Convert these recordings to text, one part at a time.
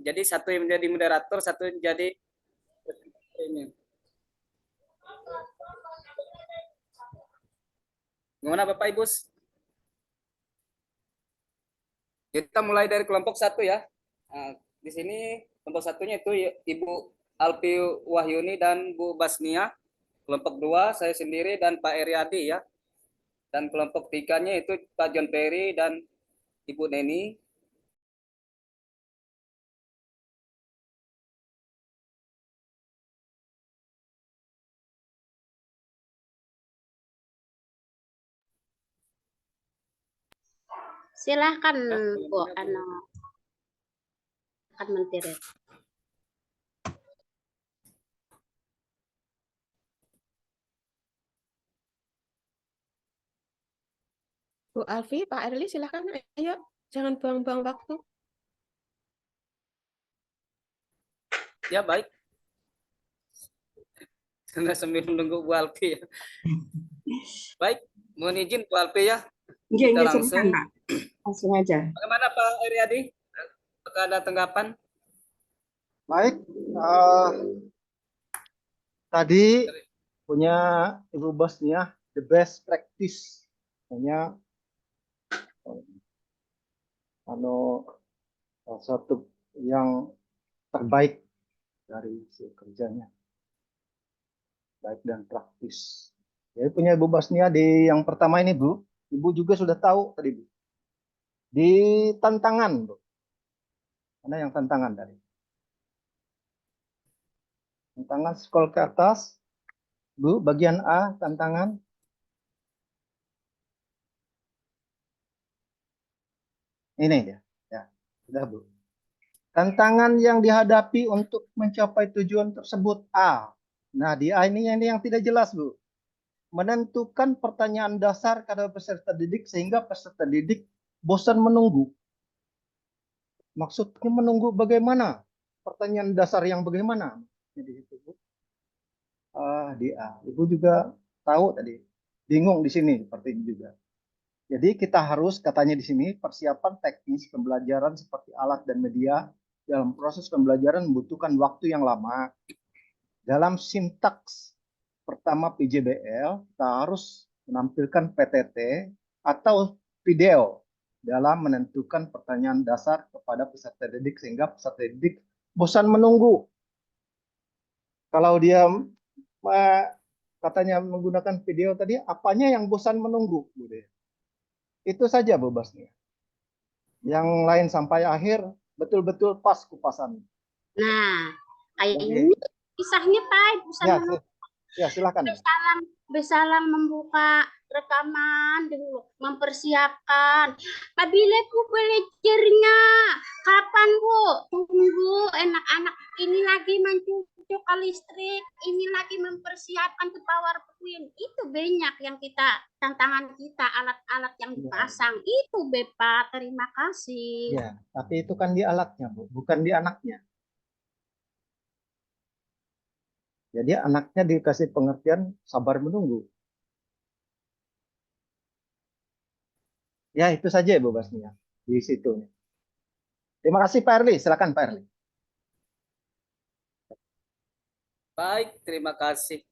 jadi satu yang menjadi moderator, satu yang jadi ini. Gimana Bapak Ibu? Kita mulai dari kelompok satu ya. Nah, di sini kelompok satunya itu Ibu Alpi Wahyuni dan Bu Basnia. Kelompok dua saya sendiri dan Pak Eriadi ya. Dan kelompok tiganya itu Pak John Perry dan Ibu Neni. Silahkan Ya, Bu akan menteri. Bu Alfi, Pak Erli, silahkan. Ayo, jangan buang-buang waktu. Ya baik. Karena sambil menunggu Bu Alfi ya. Baik, mohon izin Bu Alfi ya. Kita langsung. Langsung aja. Bagaimana Pak Eriadi? Apakah ada tanggapan? Baik, tadi punya Ibu Bosnia the best practice, hanya satu yang terbaik dari si kerjanya, baik dan praktis. Jadi punya Ibu Bosnia di yang pertama ini Bu, Ibu juga sudah tahu tadi Bu, di tantangan Bu, mana yang tantangan tadi? Tantangan scroll ke atas, Bu, bagian A, tantangan. Ini dia, ya, sudah Bu. Tantangan yang dihadapi untuk mencapai tujuan tersebut A. Nah, di A ini yang tidak jelas Bu. Menentukan pertanyaan dasar kepada peserta didik sehingga peserta didik bosan menunggu. Maksudnya menunggu bagaimana? Pertanyaan dasar yang bagaimana? Jadi itu Bu. Di A. Ibu juga tahu tadi, bingung di sini seperti ini juga. Jadi kita harus katanya di sini persiapan teknis pembelajaran seperti alat dan media dalam proses pembelajaran membutuhkan waktu yang lama. Dalam sintaks pertama PJBL kita harus menampilkan PTT atau video dalam menentukan pertanyaan dasar kepada peserta didik sehingga peserta didik bosan menunggu. Kalau dia katanya menggunakan video tadi, apanya yang bosan menunggu? Itu saja Bu Basnia. Yang lain sampai akhir betul-betul pas kupasan. Nah, kayak ini kisahnya Pak, ya silakan. Besalam membuka rekaman dulu, mempersiapkan. Apabila Bu belajarnya, kapan Bu? Tunggu anak-anak ini lagi mencucuk listrik, ini lagi mempersiapkan ke PowerPoint. Itu banyak yang tantangan kita, alat-alat yang dipasang. Itu Bepa, terima kasih. Ya, tapi itu kan di alatnya Bu, bukan di anaknya. Jadi anaknya dikasih pengertian sabar menunggu. Ya itu saja Bu Basnia di situ. Terima kasih Pak Erli, silakan Pak Erli. Baik, terima kasih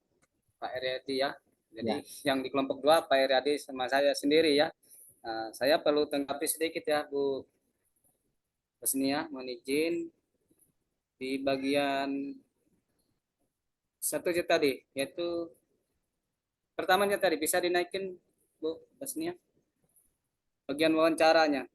Pak Eriadi ya. Jadi yang di kelompok 2 Pak Eriadi sama saya sendiri ya. Nah, saya perlu tanggapi sedikit ya Bu Basnia, mohon izin di bagian satu tadi, yaitu pertamanya tadi bisa dinaikin Bu Basnia, bagian wawancaranya.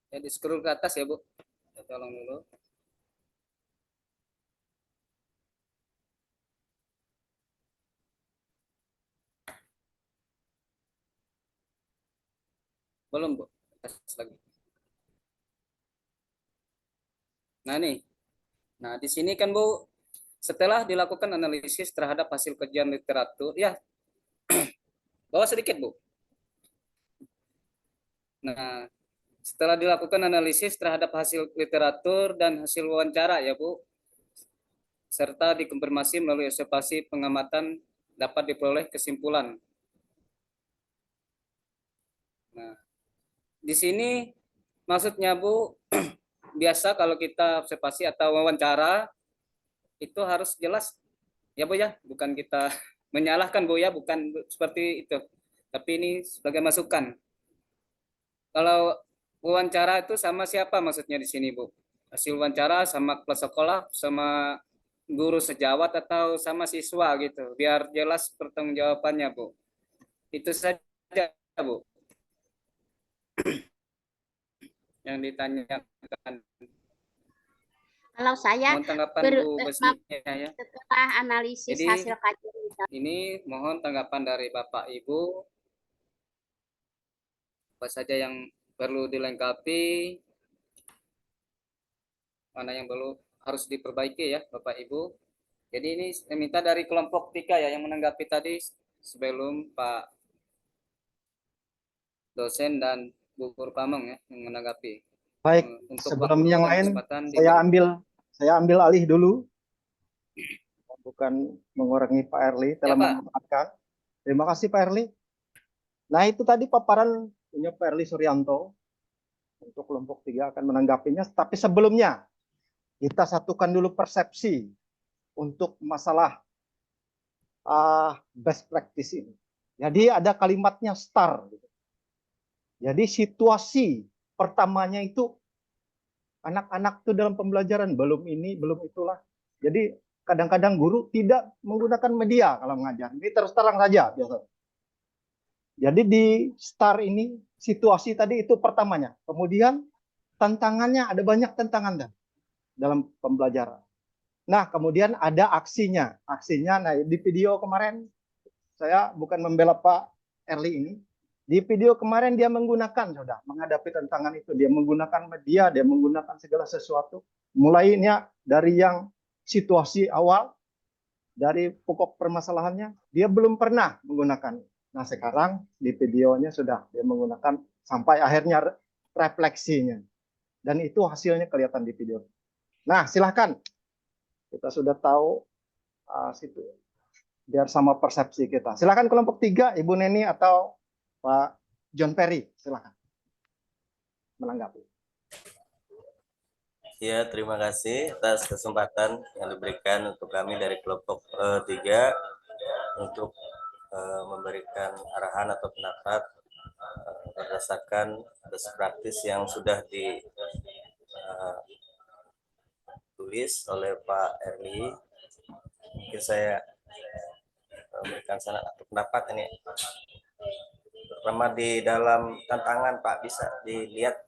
Ya di scroll ke atas ya Bu, ya, tolong dulu. Belum Bu, atas lagi. Nah nih, nah di sini kan Bu, setelah dilakukan analisis terhadap hasil kajian literatur, ya bawa sedikit Bu. Nah, setelah dilakukan analisis terhadap hasil literatur dan hasil wawancara ya Bu, serta dikonfirmasi melalui observasi pengamatan dapat diperoleh kesimpulan Nah, di sini maksudnya Bu, biasa kalau kita observasi atau wawancara itu harus jelas ya Bu ya, bukan kita menyalahkan Bu ya, bukan seperti itu. Tapi ini sebagai masukan. Kalau wawancara itu sama siapa maksudnya di sini Bu? Hasil wawancara sama kepala sekolah, sama guru sejawat atau sama siswa gitu, biar jelas pertanggungjawabannya Bu. Itu saja Bu yang ditanyakan. Kalau saya Mohon tanggapan Bu maaf, Besninya ya. setelah analisis Jadi hasil kajian ini mohon tanggapan dari Bapak Ibu, apa saja yang perlu dilengkapi, mana yang perlu harus diperbaiki ya Bapak Ibu. Jadi ini saya minta dari kelompok 3 ya yang menanggapi tadi sebelum Pak dosen dan Bu Purpamong ya yang menanggapi. Baik, Untuk sebelum waktu yang dan lain kesempatan saya ambil alih dulu, bukan mengurangi Pak Erli Ya, telah Pak. memanfaatkan. Terima kasih Pak Erli. Nah, itu tadi paparan punya Pak Erli Suryanto untuk kelompok 3 akan menanggapinya. Tapi sebelumnya kita satukan dulu persepsi untuk masalah best practice ini. Jadi ada kalimatnya STAR. Jadi situasi pertamanya itu anak-anak itu dalam pembelajaran belum ini, belum itulah. Jadi kadang-kadang guru tidak menggunakan media kalau mengajar. Ini terus terang saja biasa. Jadi di STAR ini situasi tadi itu pertamanya. Kemudian tantangannya ada banyak tantangan dalam pembelajaran. Nah, kemudian ada aksinya. Aksinya, nah di video kemarin saya bukan membela Pak Erli ini. Di video kemarin dia menggunakan, sudah menghadapi tantangan itu. Dia menggunakan media, dia menggunakan segala sesuatu. Mulainya dari yang situasi awal, dari pokok permasalahannya, dia belum pernah menggunakan. Nah sekarang di videonya sudah dia menggunakan sampai akhirnya refleksinya. Dan itu hasilnya kelihatan di video. Nah silahkan, kita sudah tahu situ. Biar sama persepsi kita. Silahkan kelompok 3, Ibu Neni atau Pak John Perry, silakan menanggapi. Ya, terima kasih atas kesempatan yang diberikan untuk kami dari kelompok 3 untuk memberikan arahan atau pendapat berdasarkan best practice yang sudah ditulis oleh Pak Erli. Mungkin saya memberikan saran atau pendapat ini. Pertama di dalam tantangan Pak bisa dilihat